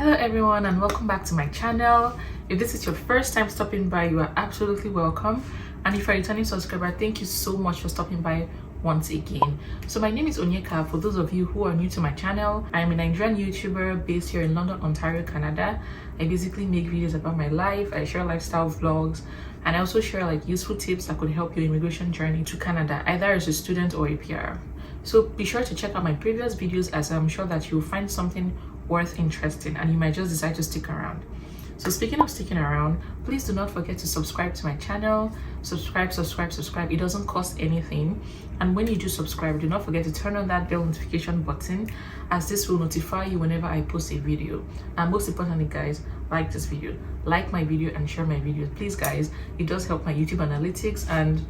Hello everyone and welcome back to my channel. If this is your first time stopping by, you are absolutely welcome, and if you're a returning subscriber, thank you so much for stopping by once again. So my name is Onyeka. For those of you who are new to my channel, I am a Nigerian YouTuber based here in London, Ontario, Canada. I basically make videos about my life. I share lifestyle vlogs, and I also share like useful tips that could help your immigration journey to Canada, either as a student or a PR. So be sure to check out my previous videos, as I'm sure that you'll find something worth interesting and you might just decide to stick around. So speaking of sticking around, please do not forget to subscribe to my channel. Subscribe. It doesn't cost anything, and when you do subscribe, do not forget to turn on that bell notification button, as this will notify you whenever I post a video. And most importantly guys, like this video, like my video and share my videos, please guys. It does help my YouTube analytics, and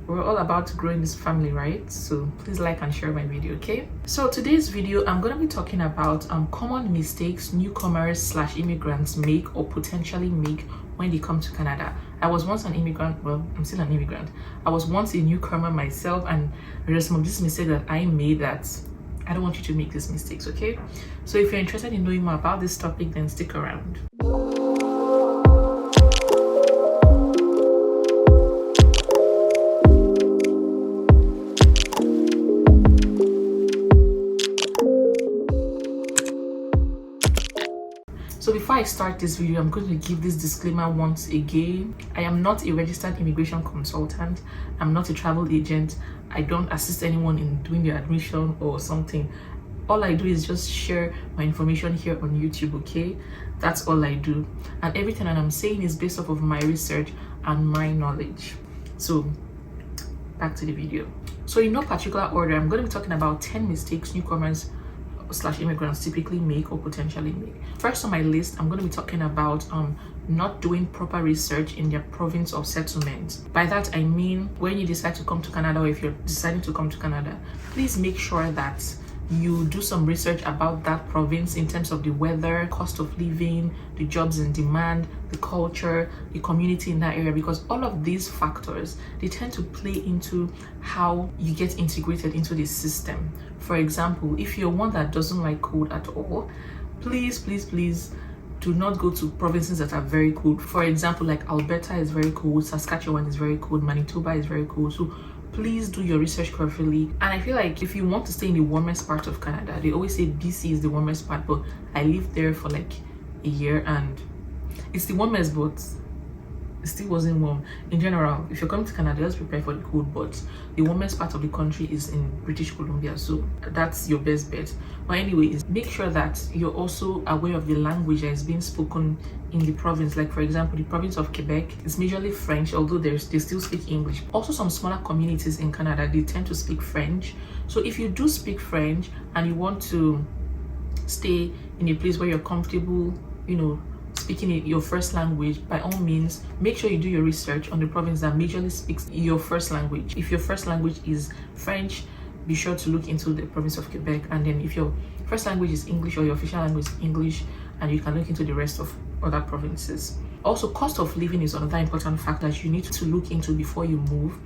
we're all about to grow in this family, right? So please like and share my video, okay? So today's video, I'm going to be talking about common mistakes newcomers/immigrants make or potentially make when they come to Canada. I was once an immigrant. Well, I'm still an immigrant. I was once a newcomer myself, and there are some of these mistakes that I made that I don't want you to make these mistakes, okay? So if you're interested in knowing more about this topic, then stick around. So before I start this video, I'm going to give this disclaimer once again. I am not a registered immigration consultant. I'm not a travel agent. I don't assist anyone in doing their admission or something. All I do is just share my information here on YouTube, okay? That's all I do. And everything that I'm saying is based off of my research and my knowledge. So back to the video. So in no particular order, I'm going to be talking about 10 mistakes newcomers/immigrants typically make or potentially make. First on my list, I'm going to be talking about not doing proper research in their province of settlement. By that I mean, when you decide to come to Canada, or if you're deciding to come to Canada, please make sure that you do some research about that province in terms of the weather, cost of living, the jobs in demand, the culture, the community in that area, because all of these factors, they tend to play into how you get integrated into the system. For example, if you're one that doesn't like cold at all, please do not go to provinces that are very cold. For example, like Alberta is very cold, Saskatchewan is very cold, Manitoba is very cold. So please do your research carefully. And I feel like if you want to stay in the warmest part of Canada, they always say BC is the warmest part, but I lived there for like a year and it's the warmest, but it still wasn't warm. In general, if you're coming to Canada, just prepare for the cold, but the warmest part of the country is in British Columbia, so that's your best bet. But anyways, make sure that you're also aware of the language that is being spoken in the province. Like for example, the province of Quebec is majorly French, although they still speak English. Also, some smaller communities in Canada, they tend to speak French. So if you do speak French and you want to stay in a place where you're comfortable, you know, speaking your first language, by all means make sure you do your research on the province that majorly speaks your first language. If your first language is French, be sure to look into the province of Quebec. And then if your first language is English or your official language is English, and you can look into the rest of other provinces. Also, cost of living is another important factor that you need to look into before you move.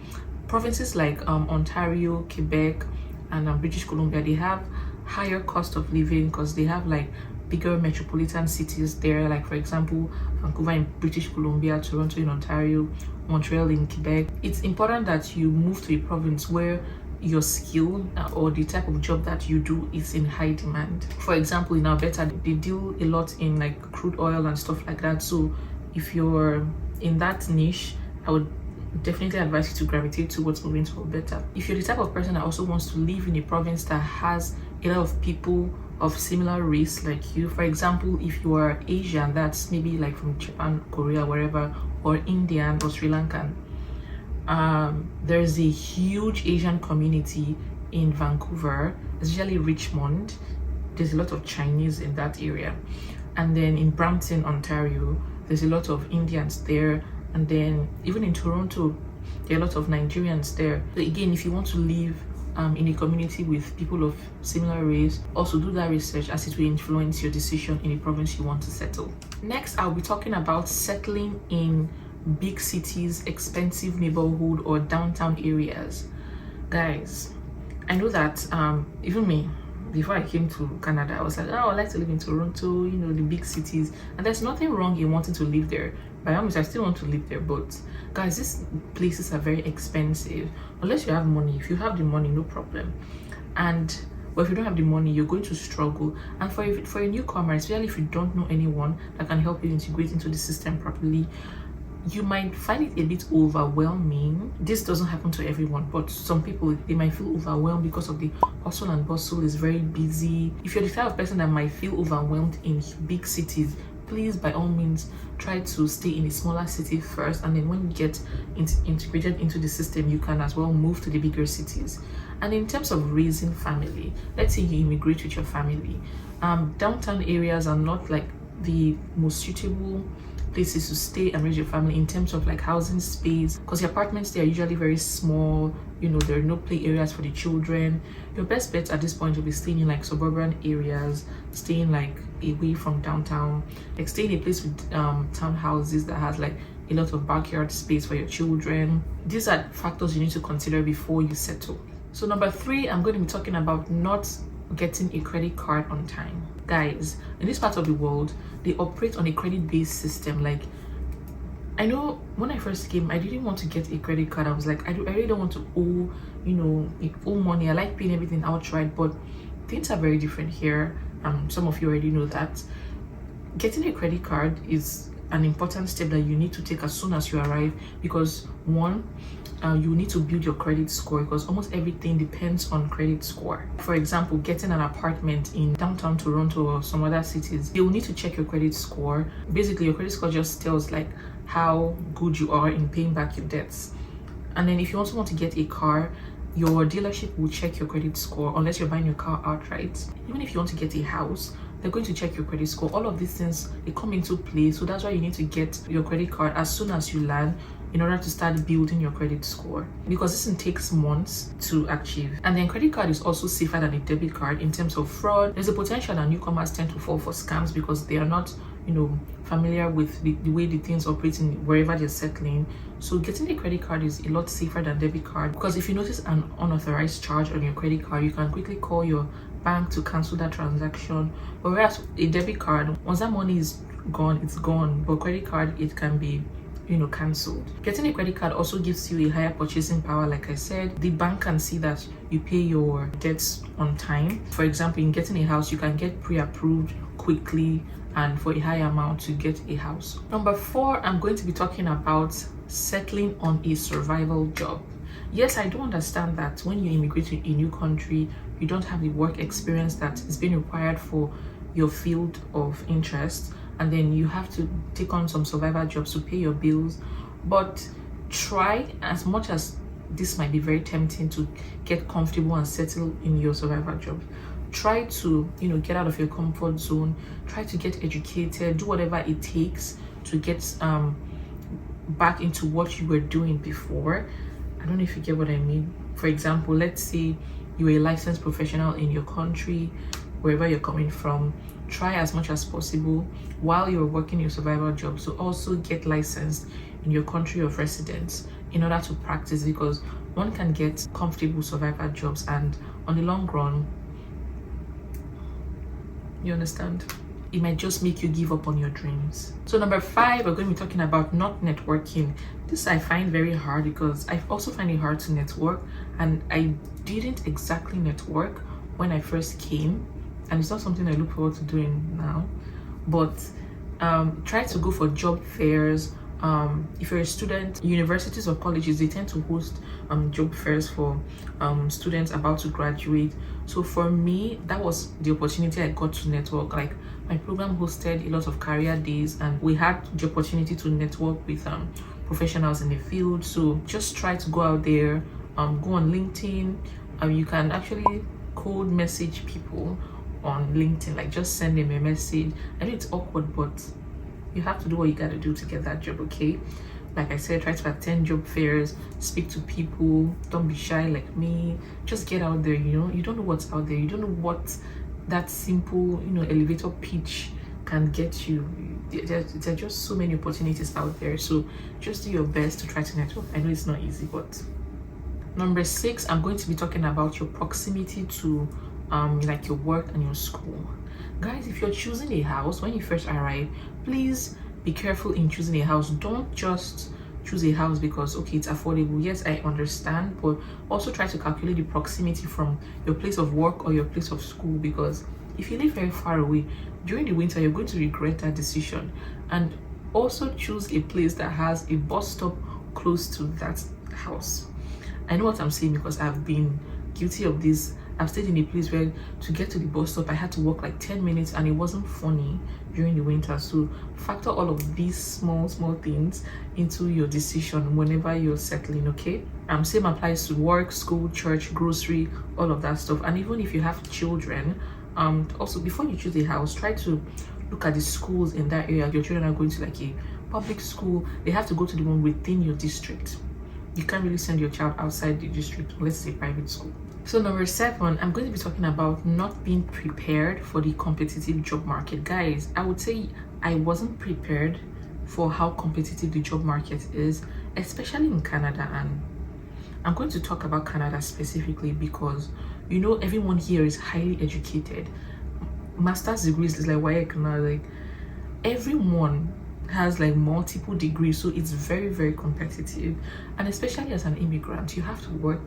Provinces like Ontario, Quebec, and British Columbia, they have higher cost of living because they have like bigger metropolitan cities there, like for example Vancouver in British Columbia, Toronto in Ontario, Montreal in Quebec. It's important that you move to a province where your skill or the type of job that you do is in high demand. For example, in Alberta, they deal a lot in like crude oil and stuff like that. So if you're in that niche, I would definitely advise you to gravitate towards moving to Alberta. If you're the type of person that also wants to live in a province that has a lot of people of similar race like you, for example, if you are Asian, that's maybe like from Japan, Korea, wherever, or Indian or Sri Lankan, there's a huge Asian community in Vancouver, especially Richmond. There's a lot of Chinese in that area. And then in Brampton, Ontario, there's a lot of Indians there. And then even in Toronto, there are a lot of Nigerians there. So again, if you want to live in a community with people of similar race, also do that research, as it will influence your decision in the province you want to settle. Next, I'll be talking about settling in big cities, expensive neighborhood, or downtown areas. Guys, I know that even me, before I came to Canada, I was like, oh, I like to live in Toronto, you know, the big cities. And there's nothing wrong in wanting to live there. By all means, I still want to live there. But guys, these places are very expensive. Unless you have money. If you have the money, no problem. And but if you don't have the money, you're going to struggle. And for a newcomer, especially if you don't know anyone that can help you integrate into the system properly, you might find it a bit overwhelming. This doesn't happen to everyone, but some people, they might feel overwhelmed because of the hustle and bustle is very busy. If you're the type of person that might feel overwhelmed in big cities, please by all means try to stay in a smaller city first, and then when you get integrated into the system, you can as well move to the bigger cities. And in terms of raising family, let's say you immigrate with your family, downtown areas are not like the most suitable places to stay and raise your family in terms of like housing space, because the apartments, they are usually very small. You know, there are no play areas for the children. Your best bet at this point will be staying in like suburban areas, staying like away from downtown, like stay in a place with townhouses that has like a lot of backyard space for your children. These are factors you need to consider before you settle. So number 3, I'm going to be talking about not getting a credit card on time. Guys, in this part of the world, they operate on a credit-based system. Like, I know when I first came, I didn't want to get a credit card. I was like, I really don't want to owe, you know, owe money. I like paying everything outright, but things are very different here. Some of you already know that. Getting a credit card is an important step that you need to take as soon as you arrive, because one, you need to build your credit score, because almost everything depends on credit score. For example, getting an apartment in downtown Toronto or some other cities, they will need to check your credit score. Basically, your credit score just tells like how good you are in paying back your debts. And then if you also want to get a car, your dealership will check your credit score, unless you're buying your car outright. Even if you want to get a house, they're going to check your credit score. All of these things, they come into play. So that's why you need to get your credit card as soon as you land, in order to start building your credit score, because this takes months to achieve. And then credit card is also safer than a debit card in terms of fraud. There's a potential that newcomers tend to fall for scams because they are not, you know, familiar with the way the things operate in wherever they're settling. So getting a credit card is a lot safer than debit card, because if you notice an unauthorized charge on your credit card, you can quickly call your bank to cancel that transaction. But whereas a debit card, once that money is gone, it's gone. But credit card, it can be, you know, cancelled. Getting a credit card also gives you a higher purchasing power. Like I said, the bank can see that you pay your debts on time. For example, in getting a house, you can get pre-approved quickly and for a high amount to get a house. Number 4, I'm going to be talking about settling on a survival job. Yes, I do understand that when you immigrate to a new country, you don't have the work experience that is being required for your field of interest, and then you have to take on some survival jobs to pay your bills. But try, as much as this might be very tempting to get comfortable and settle in your survival job, try to, you know, get out of your comfort zone, try to get educated, do whatever it takes to get back into what you were doing before. I don't know if you get what I mean. For example, let's say you're a licensed professional in your country, wherever you're coming from. Try as much as possible while you're working your survival job to also get licensed in your country of residence in order to practice, because one can get comfortable survival jobs and on the long run, you understand, it might just make you give up on your dreams. So number 5, we're going to be talking about not networking. This I find very hard, because I also find it hard to network, and I didn't exactly network when I first came, and it's not something I look forward to doing now. But try to go for job fairs. If you're a student, universities or colleges, they tend to host job fairs for students about to graduate. So for me, that was the opportunity I got to network. Like, my program hosted a lot of career days, and we had the opportunity to network with professionals in the field. So just try to go out there, go on LinkedIn. You can actually cold message people on LinkedIn, like just send them a message. I know it's awkward, but you have to do what you got to do to get that job, okay? Like I said, try to attend job fairs, speak to people, don't be shy like me. Just get out there, you know. You don't know what's out there. You don't know what that simple, you know, elevator pitch can get you. There are just so many opportunities out there. So just do your best to try to network. I know it's not easy, but number 6, I'm going to be talking about your proximity to like your work and your school. Guys, if you're choosing a house when you first arrive, please be careful in choosing a house. Don't just choose a house because okay, it's affordable. Yes, I understand, but also try to calculate the proximity from your place of work or your place of school, because if you live very far away during the winter, you're going to regret that decision. And also choose a place that has a bus stop close to that house. I know what I'm saying because I've been guilty of this. I've stayed in a place where to get to the bus stop I had to walk like 10 minutes, and it wasn't funny during the winter. So factor all of these small things into your decision whenever you're settling, okay? Same applies to work, school, church, grocery, all of that stuff. And even if you have children, also before you choose a house, try to look at the schools in that area. Your children are going to like a public school, they have to go to the one within your district. You can't really send your child outside the district unless it's a private school. So number 7, I'm going to be talking about not being prepared for the competitive job market. Guys, I would say I wasn't prepared for how competitive the job market is, especially in Canada. And I'm going to talk about Canada specifically because you know everyone here is highly educated. Master's degrees is like why like everyone has like multiple degrees, so it's very competitive. And especially as an immigrant, you have to work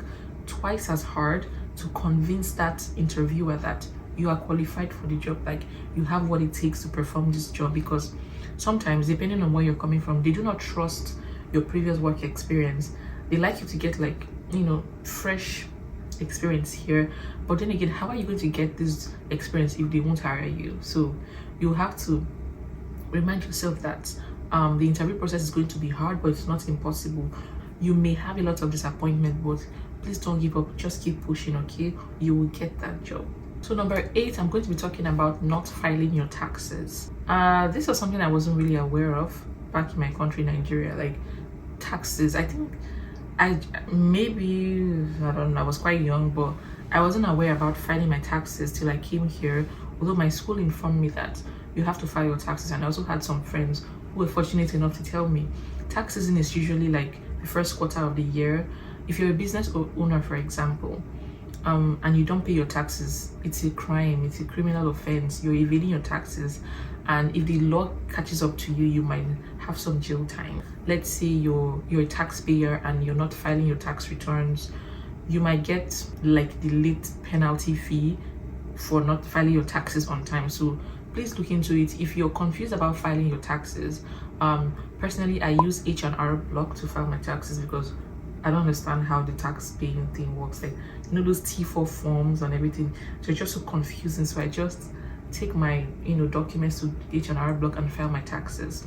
twice as hard to convince that interviewer that you are qualified for the job, like you have what it takes to perform this job. Because sometimes, depending on where you're coming from, they do not trust your previous work experience. They like you to get like, you know, fresh experience here, but then again, how are you going to get this experience if they won't hire you? So you have to remind yourself that the interview process is going to be hard, but it's not impossible. You may have a lot of disappointment, but please don't give up. Just keep pushing, okay? You will get that job. So number 8, I'm going to be talking about not filing your taxes. This was something I wasn't really aware of back in my country, Nigeria. Like taxes, I think I don't know, I was quite young, but I wasn't aware about filing my taxes till I came here. Although my school informed me that you have to file your taxes, and I also had some friends who were fortunate enough to tell me tax season is usually like the first quarter of the year. If you're a business owner, for example, and you don't pay your taxes, it's a crime, it's a criminal offense. You're evading your taxes, and if the law catches up to you, you might have some jail time. Let's say you're a taxpayer and you're not filing your tax returns, you might get like the late penalty fee for not filing your taxes on time. So please look into it. If you're confused about filing your taxes, personally I use H&R Block to file my taxes because I don't understand how the tax paying thing works. Like, you know, those T4 forms and everything, so it's just so confusing. So I just take my, you know, documents to H&R Block and file my taxes.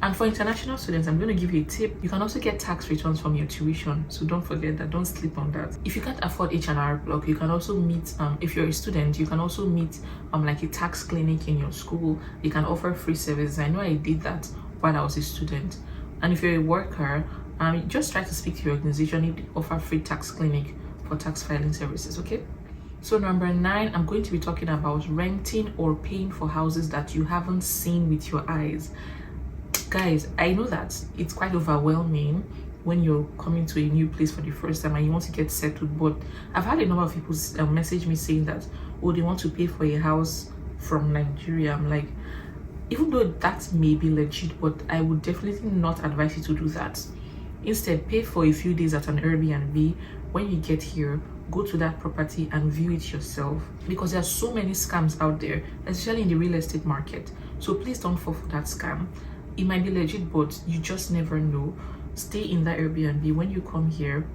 And for international students, I'm going to give you a tip. You can also get tax returns from your tuition, so don't forget that. Don't sleep on that. If you can't afford H&R Block, you can also meet, if you're a student, you can also meet like a tax clinic in your school. You can offer free services. I know I did that while I was a student. And if you're a worker, just try to speak to your organization if they offer free tax clinic for tax filing services, okay? So number 9, I'm going to be talking about renting or paying for houses that you haven't seen with your eyes. Guys, I know that it's quite overwhelming when you're coming to a new place for the first time and you want to get settled, but I've had a number of people message me saying that, oh, they want to pay for a house from Nigeria. I'm like, even though that may be legit, but I would definitely not advise you to do that. Instead, pay for a few days at an Airbnb. When you get here, go to that property and view it yourself, because there are so many scams out there, especially in the real estate market. So please don't fall for that scam. It might be legit, but you just never know. Stay in that Airbnb. When you come here,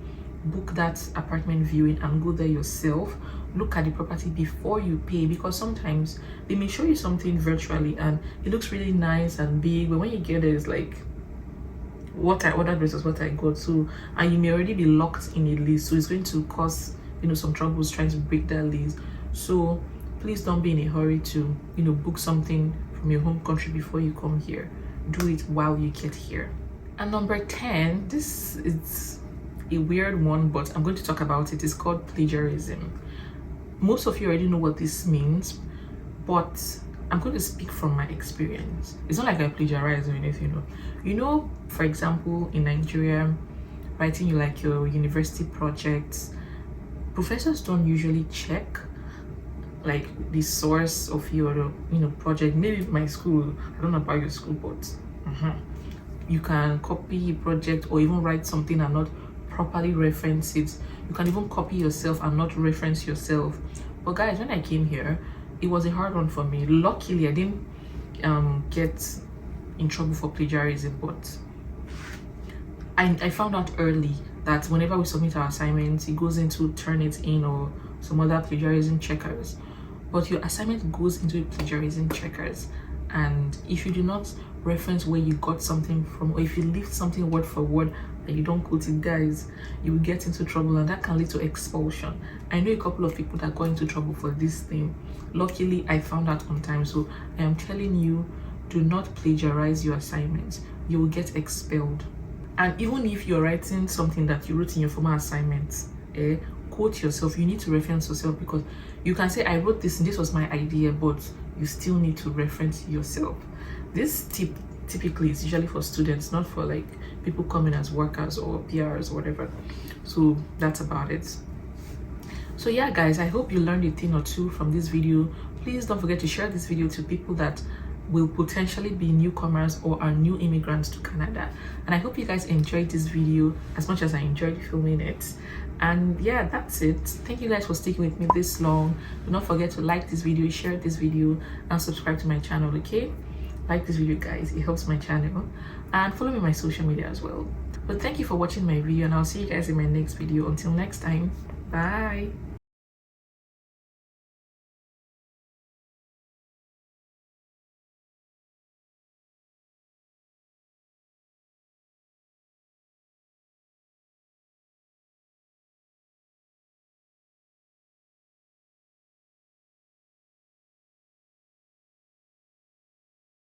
book that apartment viewing and go there yourself. Look at the property before you pay, because sometimes they may show you something virtually and it looks really nice and big, but when you get there, it's like, what I ordered versus what I got. So, and you may already be locked in a lease, so it's going to cause, you know, some troubles trying to break that lease. So please don't be in a hurry to, you know, book something from your home country before you come here. Do it while you get here. And number 10, this is a weird one, but I'm going to talk about it. It's called plagiarism. Most of you already know what this means, but I'm going to speak from my experience. It's not like I plagiarize or anything. You know, for example, in Nigeria, writing your university projects, professors don't usually check like the source of your project. Maybe my school, I don't know about your school, but you can copy a project or even write something and not properly reference it. You can even copy yourself and not reference yourself. But guys, when I came here, it was a hard one for me. Luckily I didn't get in trouble for plagiarism, but I found out early that whenever we submit our assignments, it goes into Turnitin or some other plagiarism checkers. But your assignment goes into a plagiarism checkers, and if you do not reference where you got something from, or if you leave something word for word and you don't quote it, guys, you will get into trouble, and that can lead to expulsion. I know a couple of people that got into trouble for this thing. Luckily I found out on time, so I am telling you, do not plagiarize your assignments. You will get expelled. And even if you're writing something that you wrote in your former assignments, quote yourself. You need to reference yourself, because you can say, I wrote this and this was my idea, but you still need to reference yourself. This tip typically is usually for students, not for like people coming as workers or PRs or whatever. So that's about it. So yeah guys, I hope you learned a thing or two from this video. Please don't forget to share this video to people that will potentially be newcomers or are new immigrants to Canada. And I hope you guys enjoyed this video as much as I enjoyed filming it. And yeah, that's it. Thank you guys for sticking with me this long. Do not forget to like this video, share this video, and subscribe to my channel. Okay, like this video guys, it helps my channel, and follow me on my social media as well. But thank you for watching my video, and I'll see you guys in my next video. Until next time, bye.